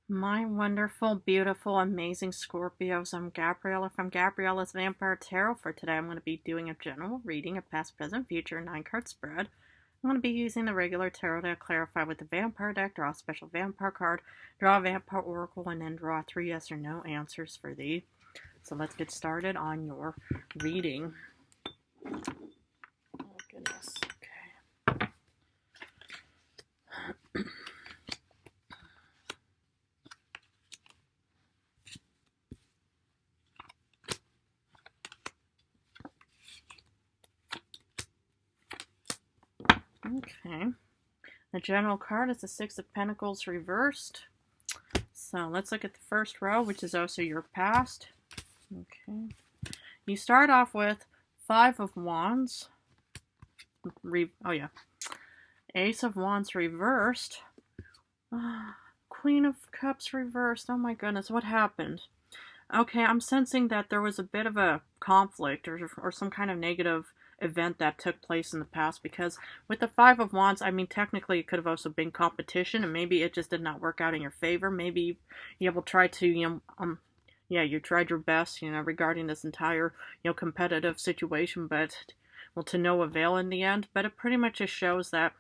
My wonderful, beautiful, amazing Scorpios. I'm Gabriella from Gabriella's Vampire Tarot. For today, I'm going to be doing a general reading of past, present, future 9-card spread. I'm going to be using the regular tarot deck, clarify with the vampire deck, draw a special vampire card, draw a vampire oracle, and then draw 3 yes or no answers for thee. So let's get started on your reading. Oh, goodness. Okay. Okay. The general card is the Six of Pentacles reversed. So let's look at the first row, which is also your past. Okay. You start off with Five of Wands. Ace of Wands reversed. Queen of Cups reversed. Oh my goodness, what happened? Okay, I'm sensing that there was a bit of a conflict or some kind of negative event that took place in the past, because with the Five of Wands, I mean, technically it could have also been competition, and maybe it just did not work out in your favor. Maybe you will try to, you tried your best, regarding this entire, competitive situation, but, well, to no avail in the end. But it pretty much just shows that,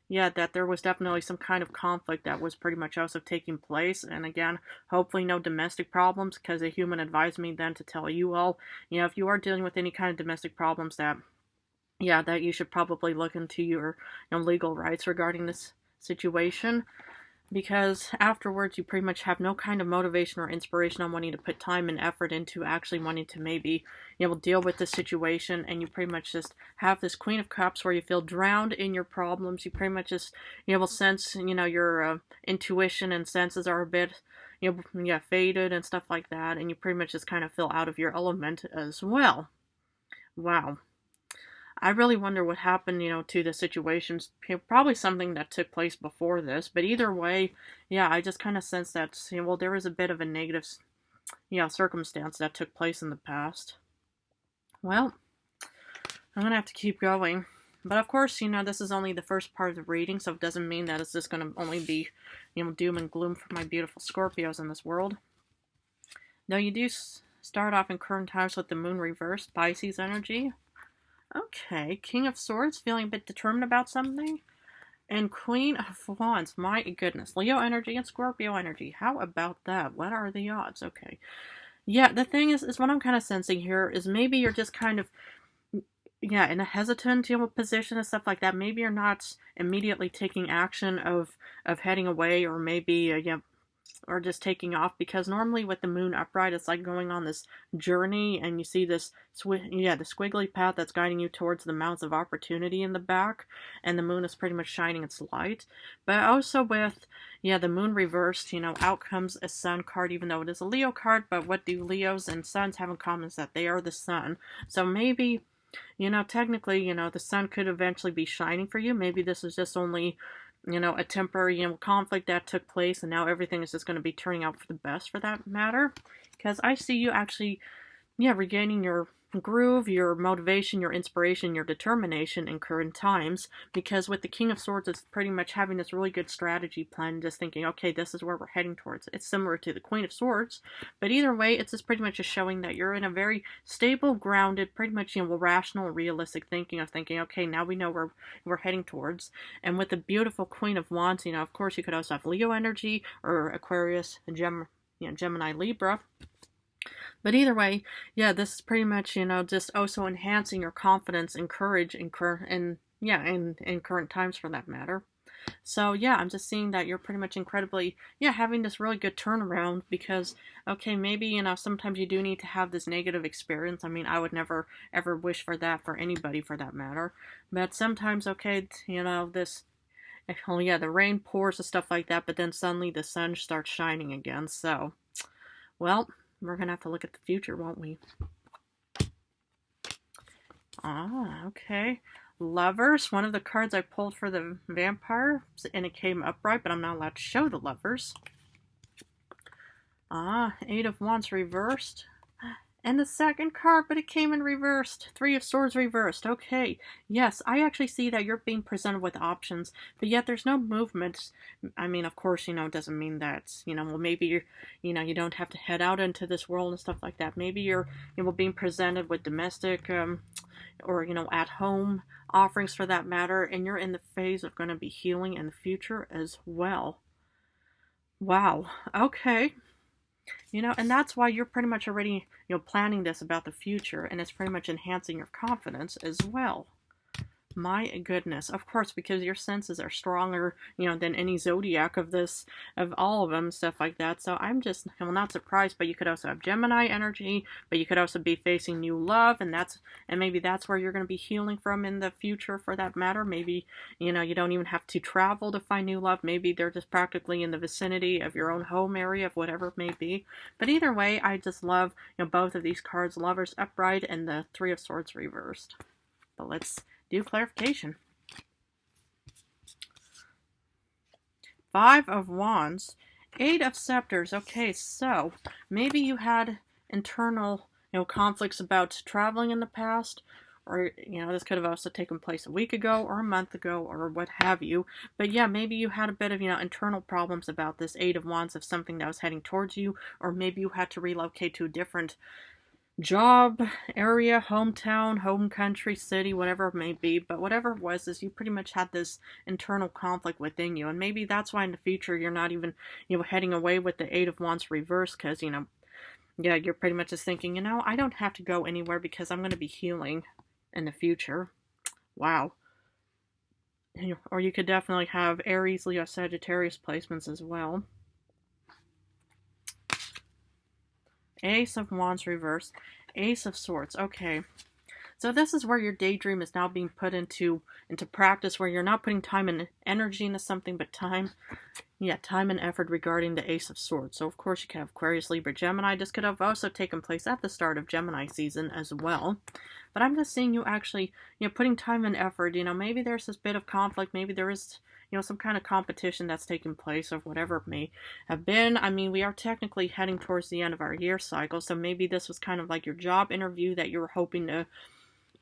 yeah, that there was definitely some kind of conflict that was pretty much also taking place. And again, hopefully no domestic problems, because a human advised me then to tell you all, if you are dealing with any kind of domestic problems, that, yeah, that you should probably look into your, legal rights regarding this situation. Because afterwards, you pretty much have no kind of motivation or inspiration on wanting to put time and effort into actually wanting to maybe, deal with the situation. And you pretty much just have this Queen of Cups where you feel drowned in your problems. You pretty much just, will sense, your intuition and senses are a bit, faded and stuff like that. And you pretty much just kind of feel out of your element as well. Wow. I really wonder what happened, to the situations. Probably something that took place before this, but either way, yeah, I just kind of sense that, well, there was a bit of a negative, circumstance that took place in the past. Well, I'm gonna have to keep going. But of course, this is only the first part of the reading, so it doesn't mean that it's just gonna only be, doom and gloom for my beautiful Scorpios in this world. Now, you do start off in current times with the moon reversed, Pisces energy. Okay, King of Swords, feeling a bit determined about something. And Queen of Wands, my goodness. Leo energy and Scorpio energy. How about that? What are the odds? Okay. Yeah, the thing is what I'm kind of sensing here is maybe you're just kind of, in a hesitant, position and stuff like that. Maybe you're not immediately taking action of heading away, or maybe, or just taking off, because normally with the moon upright, it's like going on this journey, and you see this, the squiggly path that's guiding you towards the mountains of opportunity in the back, and the moon is pretty much shining its light. But also with, the moon reversed, out comes a sun card, even though it is a Leo card. But what do Leos and suns have in common is that they are the sun. So maybe, technically, the sun could eventually be shining for you. Maybe this is just only, a temporary, conflict that took place, and now everything is just going to be turning out for the best, for that matter. Because I see you actually, regaining your groove, your motivation, your inspiration, your determination in current times. Because with the King of Swords, it's pretty much having this really good strategy plan, just thinking, okay, this is where we're heading towards. It's similar to the Queen of Swords, but either way, it's just pretty much just showing that you're in a very stable, grounded, pretty much, rational, realistic thinking of thinking, okay, now we know where we're heading towards. And with the beautiful Queen of Wands, of course, you could also have Leo energy, or Aquarius, and Gemini, Libra. But either way, yeah, this is pretty much, just also enhancing your confidence and courage in current times, for that matter. So yeah, I'm just seeing that you're pretty much incredibly, having this really good turnaround, because, okay, maybe, sometimes you do need to have this negative experience. I mean, I would never ever wish for that for anybody, for that matter. But sometimes, okay, this, oh yeah, the rain pours and stuff like that, but then suddenly the sun starts shining again. So, well, we're going to have to look at the future, won't we? Okay. Lovers, one of the cards I pulled for the vampire, and it came upright, but I'm not allowed to show the lovers. Eight of Wands reversed. And the second card, but it came in reversed. Three of Swords reversed. Okay. Yes, I actually see that you're being presented with options, but yet there's no movement. I mean, of course, it doesn't mean that, well, maybe you don't have to head out into this world and stuff like that. Maybe you're, being presented with domestic, or, at home offerings for that matter, and you're in the phase of going to be healing in the future as well. Wow. Okay. And that's why you're pretty much already, planning this about the future, and it's pretty much enhancing your confidence as well. My goodness. Of course, because your senses are stronger, than any zodiac of all of them, stuff like that. So I'm just, not surprised, but you could also have Gemini energy, but you could also be facing new love, and maybe that's where you're going to be healing from in the future for that matter. Maybe, you don't even have to travel to find new love. Maybe they're just practically in the vicinity of your own home area, of whatever it may be. But either way, I just love, both of these cards, Lovers upright and the Three of Swords reversed. But let's do clarification. Five of Wands, Eight of Scepters. Okay, so maybe you had internal, conflicts about traveling in the past, or, this could have also taken place a week ago or a month ago or what have you. But yeah, maybe you had a bit of, internal problems about this Eight of Wands of something that was heading towards you, or maybe you had to relocate to a different job, area, hometown, home country, city, whatever it may be. But whatever it was, is you pretty much had this internal conflict within you. And maybe that's why in the future you're not even, heading away with the Eight of Wands reverse, because, yeah, you're pretty much just thinking, I don't have to go anywhere because I'm going to be healing in the future. Wow. Or you could definitely have Aries, Leo, Sagittarius placements as well. Ace of Wands reverse, Ace of Swords. Okay, so this is where your daydream is now being put into practice, where you're not putting time and energy into something, but time and effort regarding the Ace of Swords. So of course you could have Aquarius, Libra, Gemini. This could have also taken place at the start of Gemini season as well. But I'm just seeing you actually, putting time and effort. Maybe there's this bit of conflict. Maybe there is, some kind of competition that's taking place, or whatever it may have been. I mean, we are technically heading towards the end of our year cycle, so maybe this was kind of like your job interview that you were hoping to,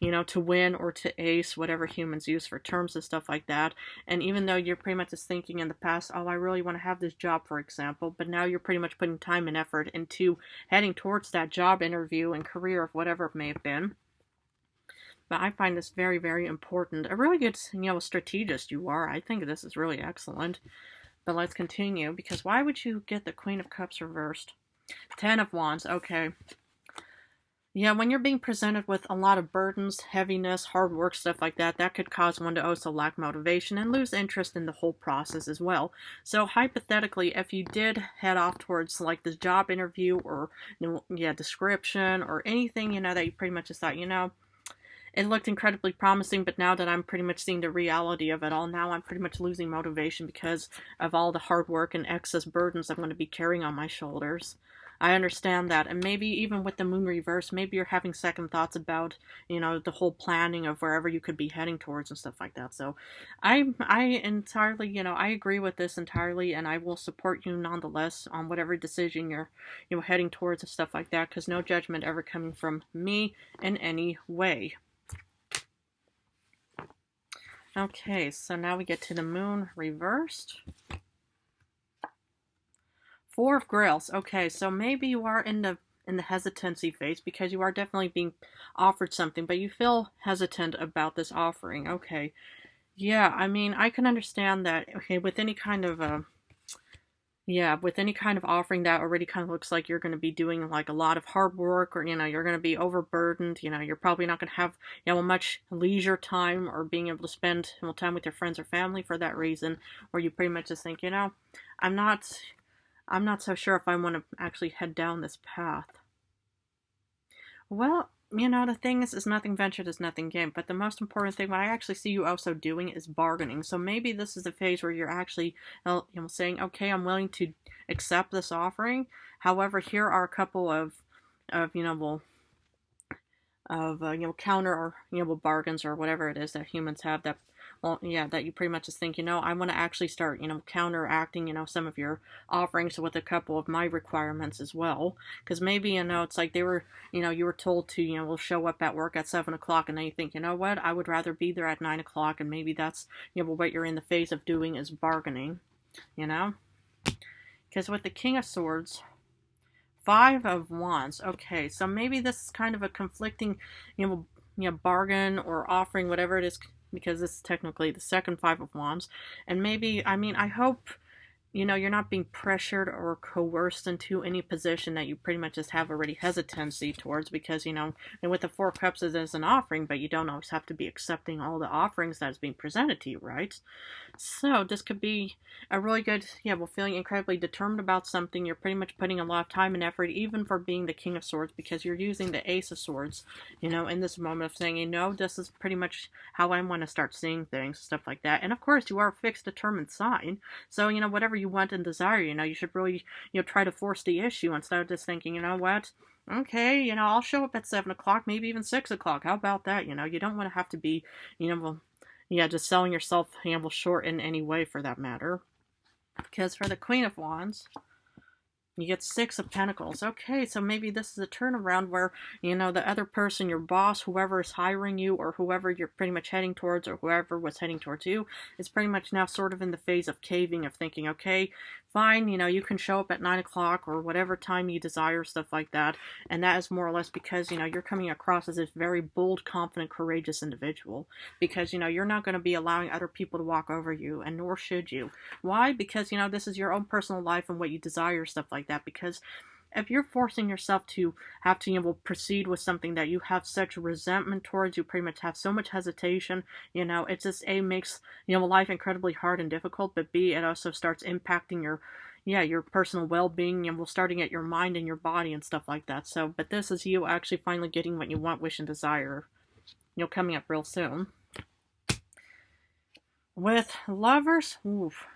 to win or to ace, whatever humans use for terms and stuff like that. And even though you're pretty much just thinking in the past, oh, I really want to have this job, for example, but now you're pretty much putting time and effort into heading towards that job interview and career of whatever it may have been. But I find this very, very important. A really good, strategist you are. I think this is really excellent. But let's continue, because why would you get the Queen of Cups reversed? Ten of Wands. Okay. Yeah, when you're being presented with a lot of burdens, heaviness, hard work, stuff like that, that could cause one to also lack motivation and lose interest in the whole process as well. So hypothetically, if you did head off towards like this job interview or, description or anything, that you pretty much just thought, it looked incredibly promising, but now that I'm pretty much seeing the reality of it all, now I'm pretty much losing motivation because of all the hard work and excess burdens I'm going to be carrying on my shoulders. I understand that. And maybe even with the moon reverse, maybe you're having second thoughts about, the whole planning of wherever you could be heading towards and stuff like that. So I entirely, I agree with this entirely, and I will support you nonetheless on whatever decision you're, heading towards and stuff like that, because no judgment ever coming from me in any way. Okay, so now we get to the moon reversed. Four of Grails. Okay, so maybe you are in the hesitancy phase because you are definitely being offered something, but you feel hesitant about this offering. Okay. Yeah, I mean, I can understand that. Okay, with any kind of offering that already kind of looks like you're going to be doing like a lot of hard work, or you're going to be overburdened, you're probably not going to have much leisure time or being able to spend time with your friends or family for that reason, where you pretty much just think, I'm not so sure if I want to actually head down this path. Well, the thing is nothing ventured is nothing gained. But the most important thing, what I actually see you also doing, is bargaining. So maybe this is the phase where you're actually, saying, okay, I'm willing to accept this offering. However, here are a couple of counter or bargains or whatever it is that humans have that well, yeah, that you pretty much just think, I want to actually start, counteracting, some of your offerings with a couple of my requirements as well. Because maybe, it's like they were, you were told to, we'll show up at work at 7 o'clock, and then you think, you know what, I would rather be there at 9 o'clock, and maybe that's, what you're in the phase of doing is bargaining, you know? Because with the King of Swords, Five of Wands. Okay, so maybe this is kind of a conflicting, bargain or offering, whatever it is, because this is technically the second Five of Wands. And maybe, I hope, you're not being pressured or coerced into any position that you pretty much just have already hesitancy towards, because, and with the Four Cups it is an offering, but you don't always have to be accepting all the offerings that is being presented to you, right? So this could be a really good, feeling incredibly determined about something. You're pretty much putting a lot of time and effort, even for being the King of Swords, because you're using the Ace of Swords, in this moment of saying, this is pretty much how I want to start seeing things, stuff like that. And of course, you are a fixed, determined sign. So, whatever you want and desire, you should really, try to force the issue instead of just thinking, you know what? Okay, I'll show up at 7 o'clock, maybe even 6 o'clock. How about that? You don't want to have to be, just selling yourself short in any way for that matter. Because for the Queen of Wands, you get Six of Pentacles. Okay, so maybe this is a turnaround where, the other person, your boss, whoever is hiring you, or whoever you're pretty much heading towards, or whoever was heading towards you, is pretty much now sort of in the phase of caving, of thinking, okay, fine, you can show up at 9 o'clock or whatever time you desire, stuff like that. And that is more or less because, you're coming across as a very bold, confident, courageous individual. Because, you're not going to be allowing other people to walk over you, and nor should you. Why? Because, this is your own personal life and what you desire, stuff like that. Because if you're forcing yourself to have to, proceed with something that you have such resentment towards, you pretty much have so much hesitation, it just, A, makes, life incredibly hard and difficult, but B, it also starts impacting your personal well-being, starting at your mind and your body and stuff like that. So, but this is you actually finally getting what you want, wish, and desire, coming up real soon. With Lovers,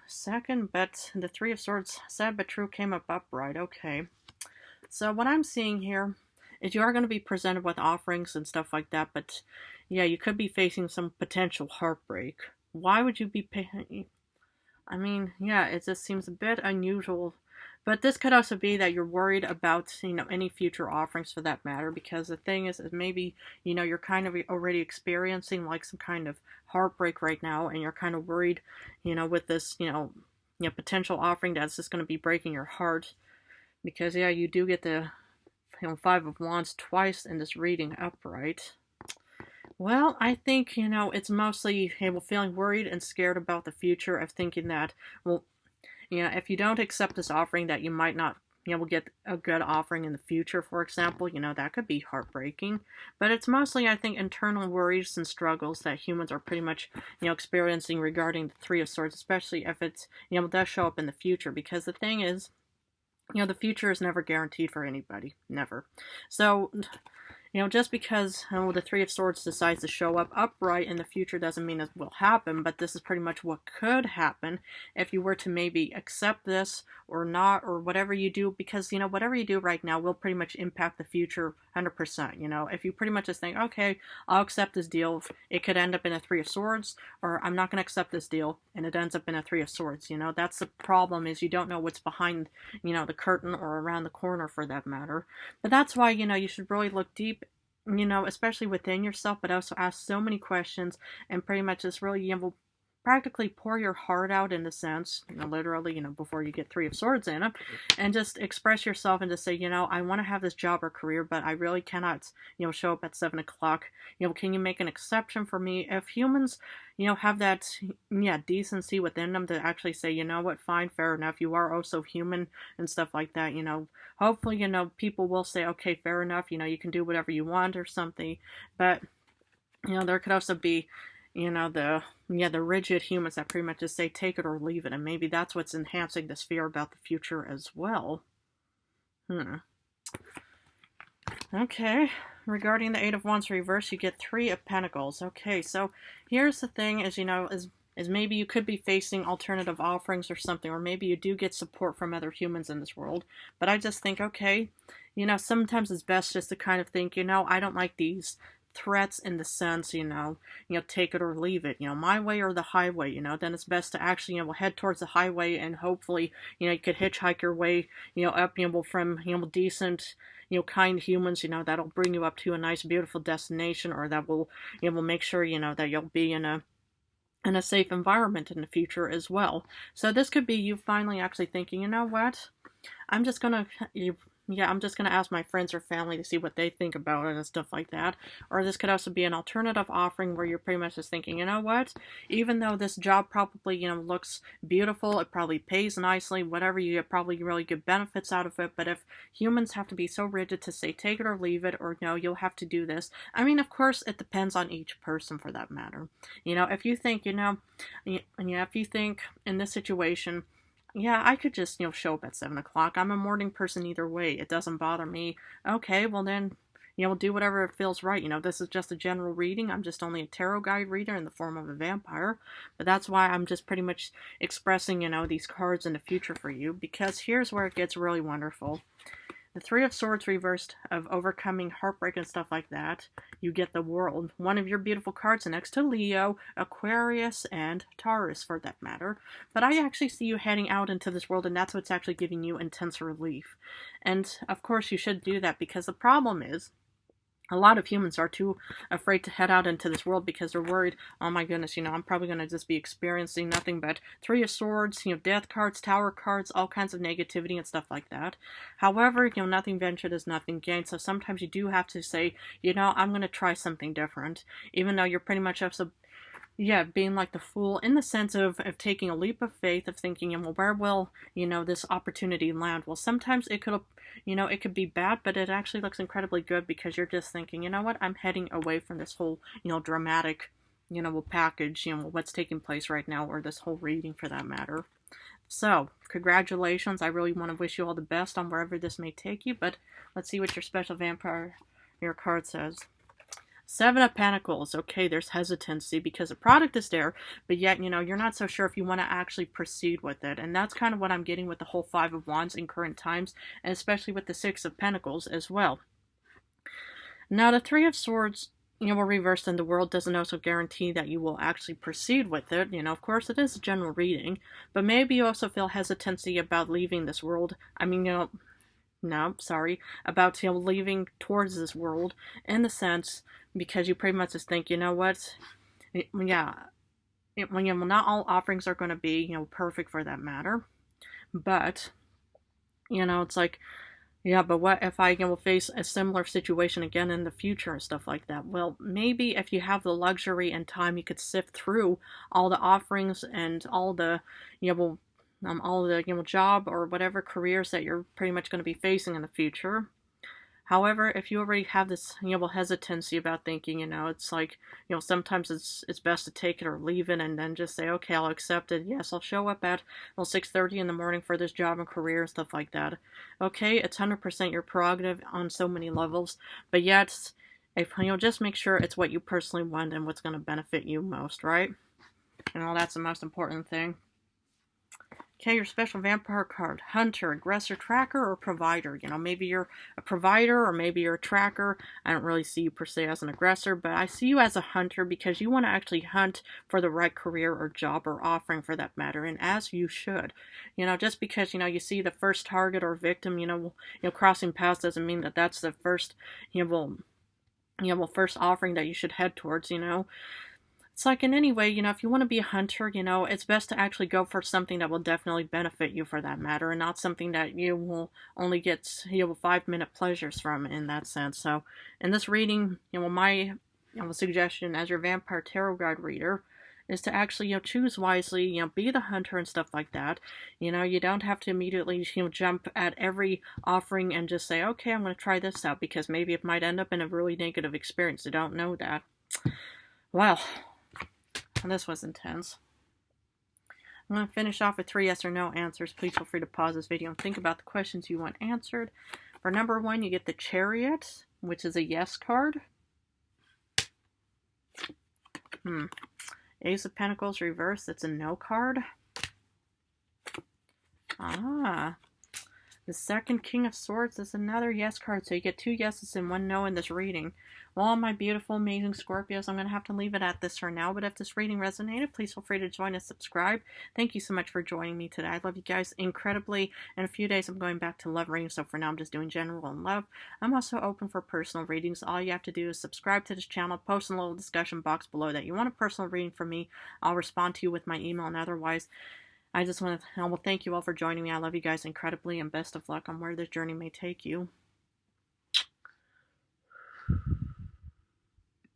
second, but the Three of Swords, sad but true, came up upright. Okay. So what I'm seeing here is you are going to be presented with offerings and stuff like that, but you could be facing some potential heartbreak. Why would you be paying? It just seems a bit unusual. But this could also be that you're worried about, any future offerings for that matter, because the thing is maybe, you're kind of already experiencing like some kind of heartbreak right now, and you're kind of worried, with this, potential offering that's just going to be breaking your heart. Because, you do get the, Five of Wands twice in this reading upright. Well, I think, it's mostly feeling worried and scared about the future, of thinking that, well, if you don't accept this offering, that you might not, get a good offering in the future, for example, that could be heartbreaking. But it's mostly, I think, internal worries and struggles that humans are pretty much, experiencing regarding the Three of Swords, especially if it's, does show up in the future. Because the thing is, the future is never guaranteed for anybody. Never. So, just because the Three of Swords decides to show up upright in the future doesn't mean it will happen, but this is pretty much what could happen if you were to maybe accept this or not, or whatever you do, because, whatever you do right now will pretty much impact the future 100%. If you pretty much just think, okay, I'll accept this deal, it could end up in a Three of Swords, or I'm not going to accept this deal, and it ends up in a Three of Swords. That's the problem, is you don't know what's behind, the curtain, or around the corner for that matter. But that's why, you should really look deep, especially within yourself, but also ask so many questions, and pretty much just really, practically pour your heart out, in a sense, literally, before you get Three of Swords in them, and just express yourself and just say, I want to have this job or career, but I really cannot, show up at 7 o'clock. Can you make an exception for me? If humans, have that, decency within them to actually say, what, fine, fair enough, you are also human, and stuff like that, hopefully, people will say, okay, fair enough, you can do whatever you want or something. But, there could also be, the rigid humans that pretty much just say take it or leave it, and maybe that's what's enhancing this fear about the future as well. Okay, regarding the Eight of Wands reverse, you get Three of Pentacles. Okay, so here's the thing, is maybe you could be facing alternative offerings or something, or maybe you do get support from other humans in this world. But I just think, okay, sometimes it's best just to kind of think, I don't like these threats in the sense, take it or leave it, my way or the highway, then it's best to actually, head towards the highway, and hopefully, you could hitchhike your way, up, from, decent, kind humans, that'll bring you up to a nice, beautiful destination, or that will, will make sure, that you'll be in a safe environment in the future as well. So this could be you finally actually thinking, you know what? I'm just gonna, I'm just gonna ask my friends or family to see what they think about it and stuff like that. Or this could also be an alternative offering where you're pretty much just thinking, you know what? Even though this job probably, looks beautiful, it probably pays nicely, whatever, you get probably really good benefits out of it. But if humans have to be so rigid to say take it or leave it, or no, you'll have to do this. I mean, of course, it depends on each person for that matter. If you think, if you think in this situation, yeah, I could just, show up at 7 o'clock. I'm a morning person either way. It doesn't bother me. Okay, well then, do whatever feels right. This is just a general reading. I'm just only a tarot guide reader in the form of a vampire. But that's why I'm just pretty much expressing, these cards in the future for you. Because here's where it gets really wonderful. The Three of Swords reversed, of overcoming heartbreak and stuff like that. You get the World. One of your beautiful cards next to Leo, Aquarius, and Taurus for that matter. But I actually see you heading out into this world, and that's what's actually giving you intense relief. And of course you should do that, because the problem is, a lot of humans are too afraid to head out into this world because they're worried, oh my goodness, I'm probably going to just be experiencing nothing but Three of Swords, death cards, tower cards, all kinds of negativity and stuff like that. However, nothing ventured is nothing gained, so sometimes you do have to say, I'm going to try something different, even though you're pretty much being like the fool in the sense of taking a leap of faith, of thinking, well, where will, this opportunity land? Well, sometimes it could, it could be bad, but it actually looks incredibly good because you're just thinking, you know what, I'm heading away from this whole, dramatic, package, what's taking place right now, or this whole reading for that matter. So, congratulations. I really want to wish you all the best on wherever this may take you, but let's see what your special vampire, your card says. Seven of Pentacles. Okay, there's hesitancy because the product is there, but yet, you're not so sure if you want to actually proceed with it. And that's kind of what I'm getting with the whole Five of Wands in current times, and especially with the Six of Pentacles as well. Now, the Three of Swords, reversed in the world doesn't also guarantee that you will actually proceed with it. Of course, it is a general reading, but maybe you also feel hesitancy about leaving this world. I mean, about leaving towards this world in the sense because you pretty much just think, you know what, not all offerings are going to be, perfect for that matter, but, it's like, yeah, but what if I will face a similar situation again in the future and stuff like that? Well, maybe if you have the luxury and time, you could sift through all the offerings and all the, all the job or whatever careers that you're pretty much going to be facing in the future. However, if you already have this hesitancy about thinking, it's like, sometimes it's best to take it or leave it, and then just say, okay, I'll accept it. Yes, I'll show up at 6:30 in the morning for this job and career and stuff like that. Okay, it's 100% your prerogative on so many levels, but yet, if just make sure it's what you personally want and what's going to benefit you most, right? That's the most important thing. Okay, your special vampire card. Hunter, aggressor, tracker, or provider. Maybe you're a provider or maybe you're a tracker. I don't really see you per se as an aggressor, but I see you as a hunter because you want to actually hunt for the right career or job or offering for that matter, and as you should. Just because, you see the first target or victim, crossing paths doesn't mean that that's the first, first offering that you should head towards, It's like in any way, if you want to be a hunter, it's best to actually go for something that will definitely benefit you for that matter, and not something that you will only get, 5-minute pleasures from in that sense. So in this reading, my suggestion as your vampire tarot guide reader is to actually, choose wisely, be the hunter and stuff like that. You don't have to immediately, jump at every offering and just say, okay, I'm going to try this out, because maybe it might end up in a really negative experience. You don't know that. Well, this was intense. I'm going to finish off with 3 yes or no answers. Please feel free to pause this video and think about the questions you want answered. For number 1, you get the Chariot, which is a yes card. Ace of Pentacles reversed, that's a no card. The second King of Swords is another yes card, so you get 2 yeses and 1 no in this reading. Well, my beautiful, amazing Scorpios, I'm going to have to leave it at this for now, but if this reading resonated, please feel free to join and subscribe. Thank you so much for joining me today. I love you guys incredibly. In a few days, I'm going back to love readings, so for now, I'm just doing general and love. I'm also open for personal readings. All you have to do is subscribe to this channel, post in the little discussion box below that you want a personal reading from me. I'll respond to you with my email, and otherwise, I just want to thank you all for joining me. I love you guys incredibly, and best of luck on where this journey may take you.